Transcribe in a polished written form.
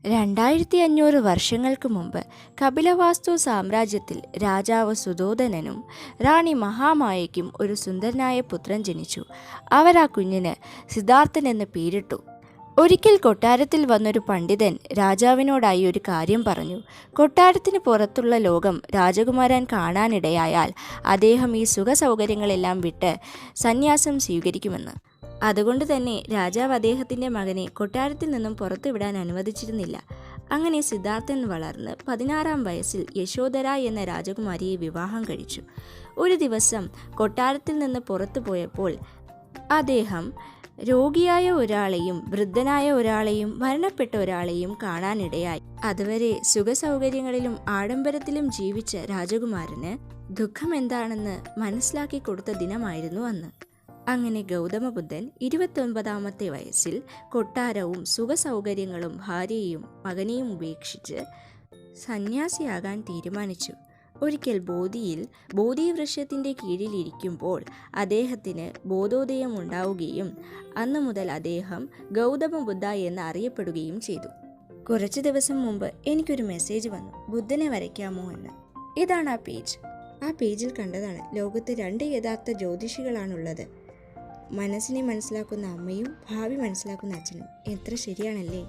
2500 വർഷങ്ങൾക്ക് മുമ്പ് കപിലവാസ്തു സാമ്രാജ്യത്തിൽ രാജാവ് സുധോധനനും റാണി മഹാമായയ്ക്കും ഒരു സുന്ദരനായ പുത്രൻ ജനിച്ചു. അവർ ആ കുഞ്ഞിന് സിദ്ധാർത്ഥൻ എന്ന് പേരിട്ടു. ഒരിക്കൽ കൊട്ടാരത്തിൽ വന്നൊരു പണ്ഡിതൻ രാജാവിനോടായി ഒരു കാര്യം പറഞ്ഞു. കൊട്ടാരത്തിന് പുറത്തുള്ള ലോകം രാജകുമാരൻ കാണാനിടയായാൽ അദ്ദേഹം ഈ സുഖസൗകര്യങ്ങളെല്ലാം വിട്ട് സന്യാസം സ്വീകരിക്കുമെന്ന്. അതുകൊണ്ട് തന്നെ രാജാവ് അദ്ദേഹത്തിൻ്റെ മകനെ കൊട്ടാരത്തിൽ നിന്നും പുറത്തുവിടാൻ അനുവദിച്ചിരുന്നില്ല. അങ്ങനെ സിദ്ധാർത്ഥൻ വളർന്ന് 16-ാം വയസ്സിൽ യശോധര എന്ന രാജകുമാരിയെ വിവാഹം കഴിച്ചു. ഒരു ദിവസം കൊട്ടാരത്തിൽ നിന്ന് പുറത്തു പോയപ്പോൾ അദ്ദേഹം രോഗിയായ ഒരാളെയും വൃദ്ധനായ ഒരാളെയും മരണപ്പെട്ട ഒരാളെയും കാണാനിടയായി. അതുവരെ സുഖസൗകര്യങ്ങളിലും ആഡംബരത്തിലും ജീവിച്ച രാജകുമാരന് ദുഃഖം എന്താണെന്ന് മനസ്സിലാക്കി കൊടുത്ത ദിനമായിരുന്നു അന്ന്. അങ്ങനെ ഗൗതമബുദ്ധൻ 29-ാമത്തെ വയസ്സിൽ കൊട്ടാരവും സുഖസൗകര്യങ്ങളും ഭാര്യയും മകനെയും ഉപേക്ഷിച്ച് സന്യാസിയാകാൻ തീരുമാനിച്ചു. ഒരിക്കൽ ബോധി വൃക്ഷത്തിൻ്റെ കീഴിലിരിക്കുമ്പോൾ അദ്ദേഹത്തിന് ബോധോദയം ഉണ്ടാവുകയും അന്നു മുതൽ അദ്ദേഹം ഗൗതമബുദ്ധ എന്ന് അറിയപ്പെടുകയും ചെയ്തു. കുറച്ച് ദിവസം മുമ്പ് എനിക്കൊരു മെസ്സേജ് വന്നു, ബുദ്ധനെ വരയ്ക്കാമോ എന്ന്. ഇതാണ് ആ പേജ്. ആ പേജിൽ കണ്ടതാണ്. ലോകത്ത് 2 യഥാർത്ഥ ജ്യോതിഷികളാണുള്ളത്. മനസ്സിനെ മനസ്സിലാക്കുന്ന അമ്മയും ഭാവി മനസ്സിലാക്കുന്ന അച്ഛനും. എത്ര ശരിയാണല്ലേ?